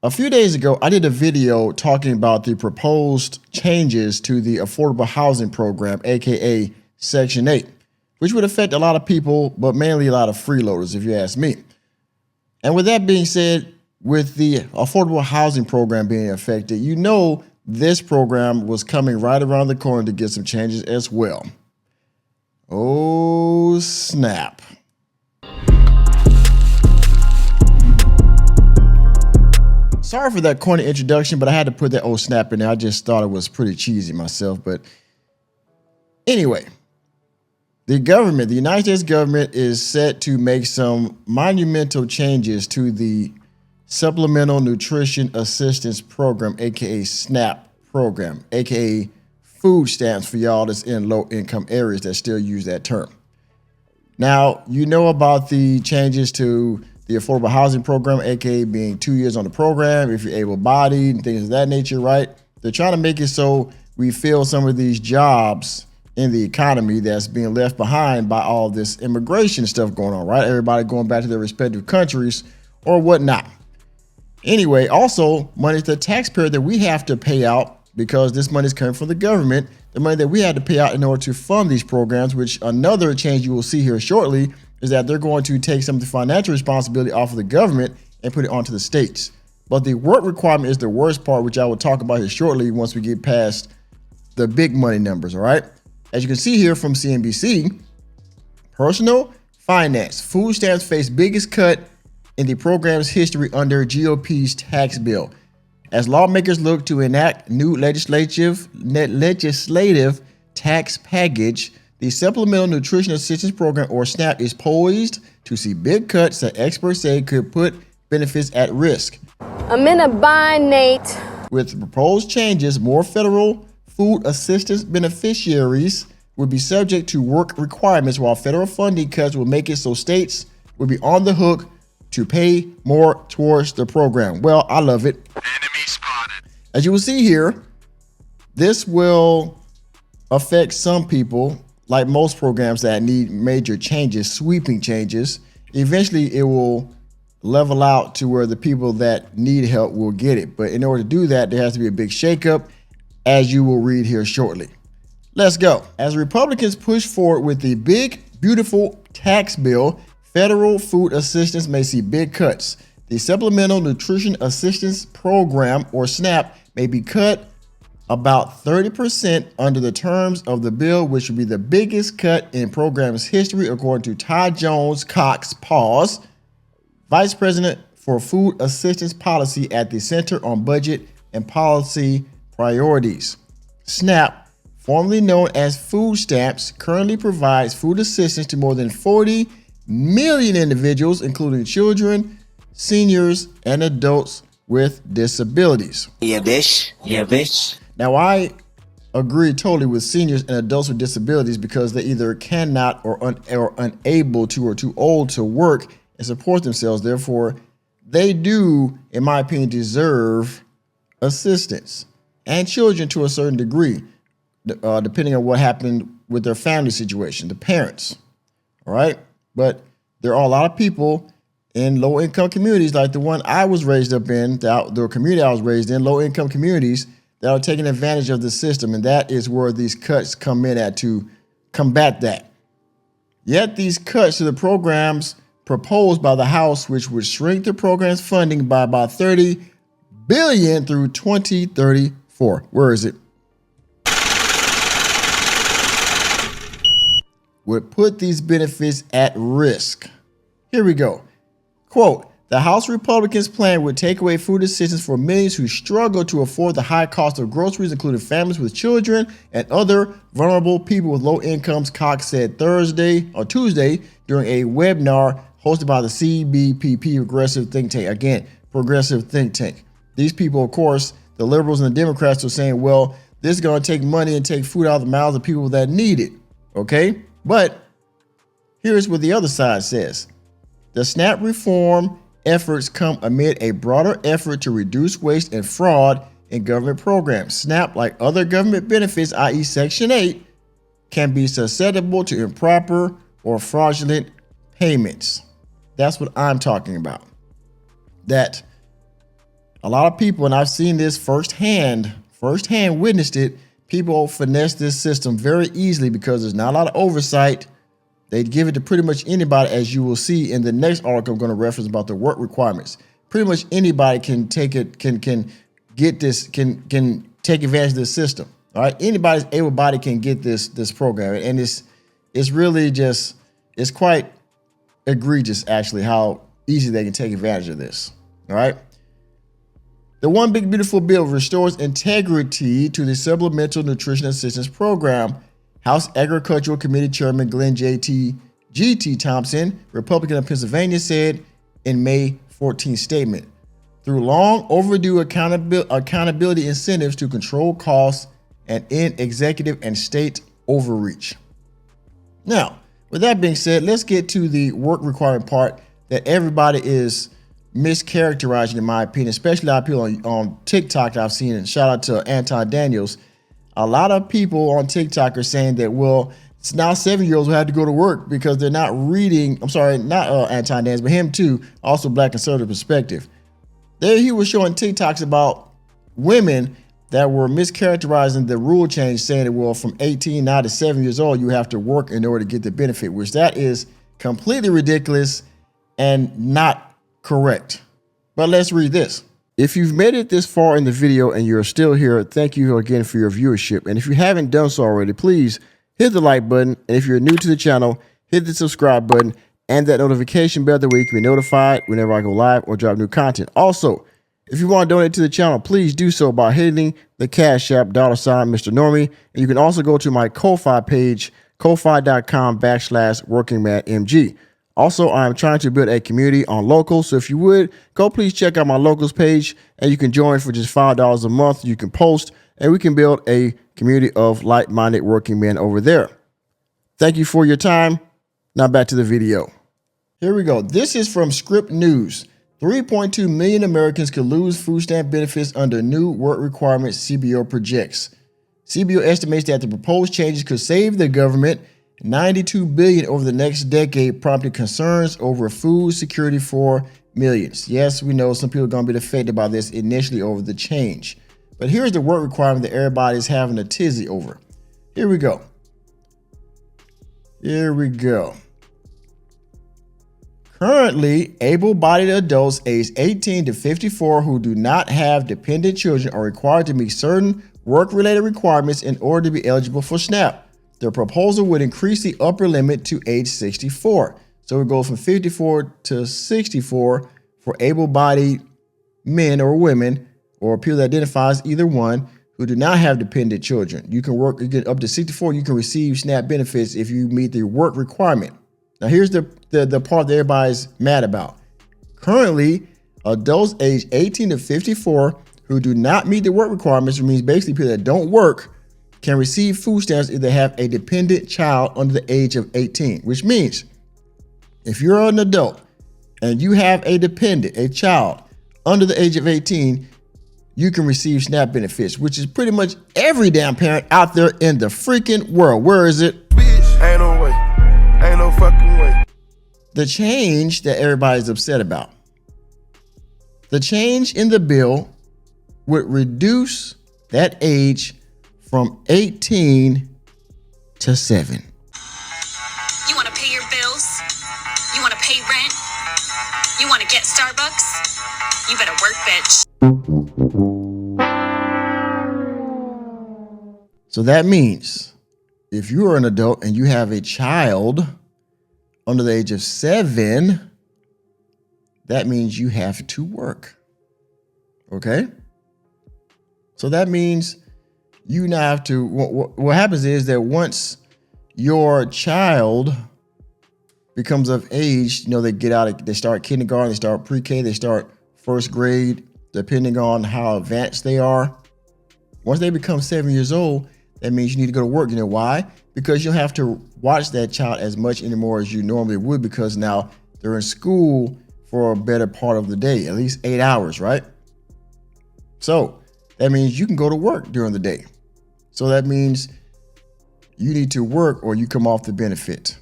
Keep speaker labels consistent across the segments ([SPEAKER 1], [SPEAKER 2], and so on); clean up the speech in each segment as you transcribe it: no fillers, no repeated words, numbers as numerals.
[SPEAKER 1] A few days ago, I did a video talking about the proposed changes to the affordable housing program, aka Section 8, which would affect a lot of people, but mainly a lot of freeloaders, if you ask me. And with that being said, with the affordable housing program being affected, you know this program was coming right around the corner to get some changes as well. Oh, snap. Sorry for that corny introduction, but I had to put that old snap in there. I just thought it was pretty cheesy myself. But anyway, the United States government is set to make some monumental changes to the Supplemental Nutrition Assistance Program, aka SNAP program, aka food stamps for y'all that's in low income areas that still use that term. Now, you know about the changes to the affordable housing program, aka being 2 years on the program, if you're able-bodied and things of that nature, right? They're trying to make it so we fill some of these jobs in the economy that's being left behind by all this immigration stuff going on, right? Everybody going back to their respective countries or whatnot. Anyway, also money to the taxpayer that we have to pay out because this money is coming from the government, the money that we had to pay out in order to fund these programs, which another change you will see here shortly is that they're going to take some of the financial responsibility off of the government and put it onto the states. But the work requirement is the worst part, which I will talk about here shortly once we get past the big money numbers, all right? As you can see here from CNBC, personal finance, food stamps face biggest cut in the program's history under GOP's tax bill. As lawmakers look to enact new legislative tax package, the Supplemental Nutrition Assistance Program, or SNAP, is poised to see big cuts that experts say could put benefits at risk.
[SPEAKER 2] I'm in a bind, Nate.
[SPEAKER 1] With proposed changes, more federal food assistance beneficiaries would be subject to work requirements, while federal funding cuts will make it so states would be on the hook to pay more towards the program. Well, I love it.
[SPEAKER 3] Enemy spotted.
[SPEAKER 1] As you will see here, this will affect some people. Like most programs that need major changes, sweeping changes, eventually it will level out to where the people that need help will get it. But in order to do that, there has to be a big shakeup, as you will read here shortly. Let's go. As Republicans push forward with the big, beautiful tax bill, federal food assistance may see big cuts. The Supplemental Nutrition Assistance Program, or SNAP, may be cut about 30% under the terms of the bill, which would be the biggest cut in program's history, according to Todd Jones Cox, Vice President for Food Assistance Policy at the Center on Budget and Policy Priorities. SNAP, formerly known as food stamps, currently provides food assistance to more than 40 million individuals, including children, seniors, and adults with disabilities.
[SPEAKER 3] Yeah, bitch. Yeah, bitch.
[SPEAKER 1] Now, I agree totally with seniors and adults with disabilities because they either cannot or unable to or too old to work and support themselves. Therefore, they do, in my opinion, deserve assistance. And children to a certain degree, depending on what happened with their family situation, the parents. All right. But there are a lot of people in low-income communities like the one I was raised up in, the community I was raised in, low-income communities, that are taking advantage of the system, and that is where these cuts come in at to combat that. Yet these cuts to the programs proposed by the House, which would shrink the program's funding by about $30 billion through 2034. Where is it? Would put these benefits at risk. Here we go. Quote, the House Republicans' plan would take away food assistance for millions who struggle to afford the high cost of groceries, including families with children and other vulnerable people with low incomes, Cox said Tuesday during a webinar hosted by the CBPP Progressive Think Tank. Again, Progressive Think Tank. These people, of course, the liberals and the Democrats are saying, well, this is going to take money and take food out of the mouths of people that need it. Okay? But here's what the other side says. The SNAP reform efforts come amid a broader effort to reduce waste and fraud in government programs. SNAP, like other government benefits, i.e. Section 8, can be susceptible to improper or fraudulent payments. That's what I'm talking about. That A lot of people, and I've seen this firsthand witnessed it, people finesse this system very easily because there's not a lot of oversight. They give it to pretty much anybody, as you will see in the next article I'm going to reference about the work requirements. Pretty much anybody can take it, can get this, can take advantage of this system. All right, anybody's able body can get this program, and it's really just, it's quite egregious actually how easy they can take advantage of this. All right. The One Big Beautiful Bill restores integrity to the Supplemental Nutrition Assistance Program. House Agricultural Committee Chairman Glenn G.T. Thompson, Republican of Pennsylvania, said in May 14th statement, through long overdue accountability incentives to control costs and end executive and state overreach. Now, with that being said, let's get to the work requirement part that everybody is mischaracterizing, in my opinion, especially a lot of people on TikTok that I've seen, and shout out to Anton Daniels. A lot of people on TikTok are saying that, well, it's now 7-year-olds who have to go to work because they're not reading. I'm sorry, not Anton Daniels, but him too, also Black Conservative Perspective. There he was showing TikToks about women that were mischaracterizing the rule change, saying that, well, from 18 now to 7 years old, you have to work in order to get the benefit, which that is completely ridiculous and not correct. But let's read this. If you've made it this far in the video and you're still here, thank you again for your viewership. And if you haven't done so already, please hit the like button. And if you're new to the channel, hit the subscribe button and that notification bell, that way you can be notified whenever I go live or drop new content. Also, if you want to donate to the channel, please do so by hitting the Cash App $sign Mr. Normie. And you can also go to my Ko-Fi page, ko-fi.com/workingmanmg. Also, I'm trying to build a community on Locals, so if you would, go please check out my Locals page, and you can join for just $5 a month. You can post, and we can build a community of like-minded working men over there. Thank you for your time. Now back to the video. Here we go. This is from Scripps News. 3.2 million Americans could lose food stamp benefits under new work requirements, CBO projects. CBO estimates that the proposed changes could save the government $92 billion over the next decade, prompting concerns over food security for millions. Yes, we know some people are going to be affected by this initially over the change. But here's the work requirement that everybody's having a tizzy over. Here we go. Here we go. Currently, able-bodied adults aged 18 to 54 who do not have dependent children are required to meet certain work-related requirements in order to be eligible for SNAP. The proposal would increase the upper limit to age 64. So it goes from 54 to 64 for able-bodied men or women or people that identify as either one who do not have dependent children. You can work, you get up to 64, you can receive SNAP benefits if you meet the work requirement. Now here's the part that everybody's mad about. Currently, adults aged 18 to 54 who do not meet the work requirements, which means basically people that don't work, can receive food stamps if they have a dependent child under the age of 18, which means if you're an adult and you have a dependent, a child under the age of 18, you can receive SNAP benefits, which is pretty much every damn parent out there in the freaking world. Where is it?
[SPEAKER 4] Bitch, ain't no way. Ain't no fucking way.
[SPEAKER 1] The change that everybody's upset about. The change in the bill would reduce that age from 18 to 7.
[SPEAKER 5] You want to pay your bills? You want to pay rent? You want to get Starbucks? You better work, bitch.
[SPEAKER 1] So that means if you are an adult and you have a child under the age of 7, that means you have to work. Okay? So that means you now have to, what happens is that once your child becomes of age, you know, they get out, they start kindergarten, they start pre-K, they start first grade, depending on how advanced they are. Once they become 7 years old, that means you need to go to work. You know why? Because you don't have to watch that child as much anymore as you normally would, because now they're in school for a better part of the day, at least 8 hours, right? So that means you can go to work during the day. So that means you need to work or you come off the benefit.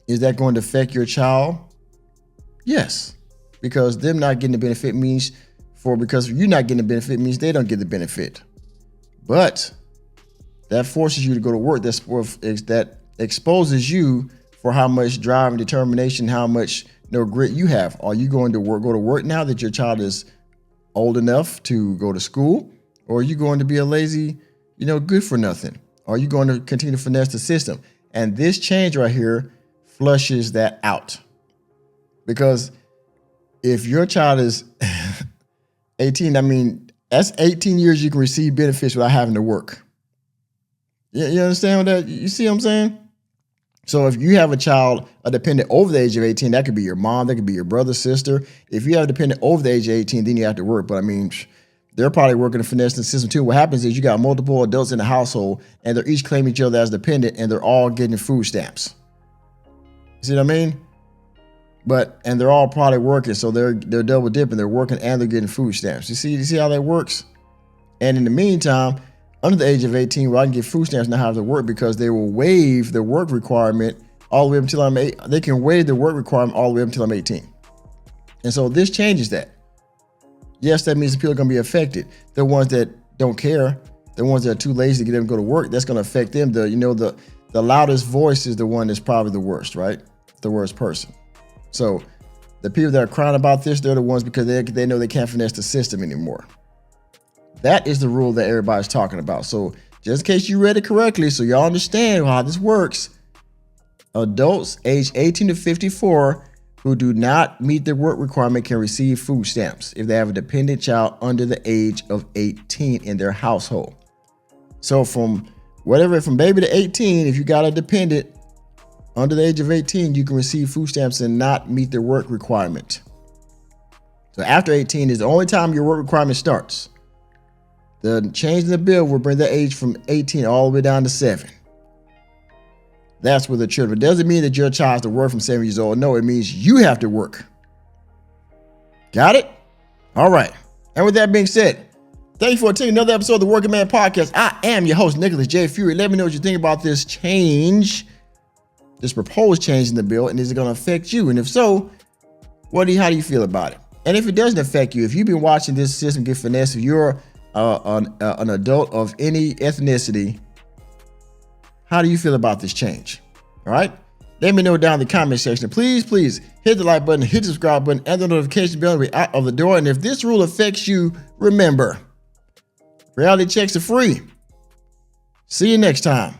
[SPEAKER 1] Is that going to affect your child? Yes, because them not getting the benefit means because you're not getting the benefit means they don't get the benefit. But that forces you to go to work. That exposes you for how much drive and determination, how much grit you have. Are you going to go to work now that your child is old enough to go to school? Or are you going to be a lazy, good for nothing? Are you going to continue to finesse the system? And this change right here flushes that out. Because if your child is 18, I mean, that's 18 years you can receive benefits without having to work. You understand what that? You see what I'm saying? So if you have a dependent over the age of 18, that could be your mom, that could be your brother, sister. If you have a dependent over the age of 18, then you have to work. But I mean, they're probably working to finesse the system too. What happens is you got multiple adults in the household and they're each claiming each other as dependent and they're all getting food stamps. You see what I mean? And they're all probably working, so they're double dipping. They're working and they're getting food stamps. You see how that works? And in the meantime, under the age of 18, I can get food stamps and not have to work because they will waive the work requirement all the way up until I'm 8. They can waive the work requirement all the way up until I'm 18. And so this changes that. Yes, that means the people are going to be affected. The ones that don't care, the ones that are too lazy to get them to go to work, that's going to affect them. The loudest voice is the one that's probably the worst, right? The worst person. So the people that are crying about this, they're the ones because they know they can't finesse the system anymore. That is the rule that everybody's talking about. So just in case you read it correctly, so y'all understand how this works, adults age 18 to 54 who do not meet the work requirement can receive food stamps if they have a dependent child under the age of 18 in their household. So from baby to 18, if you got a dependent under the age of 18, you can receive food stamps and not meet the work requirement. So after 18 is the only time your work requirement starts. The change in the bill will bring the age from 18 all the way down to 7. That's with the children. It doesn't mean that your child has to work from 7 years old. No, it means you have to work. Got it? All right. And with that being said, thank you for attending another episode of the Working Man Podcast. I am your host, Nicholas J. Fury. Let me know what you think about this change, this proposed change in the bill, and is it going to affect you? And if so, how do you feel about it? And if it doesn't affect you, if you've been watching this system get finessed, if you're an adult of any ethnicity, how do you feel about this change? All right. Let me know down in the comment section. Please hit the like button, hit the subscribe button, and the notification bell to be out of the door. And if this rule affects you, remember, reality checks are free. See you next time.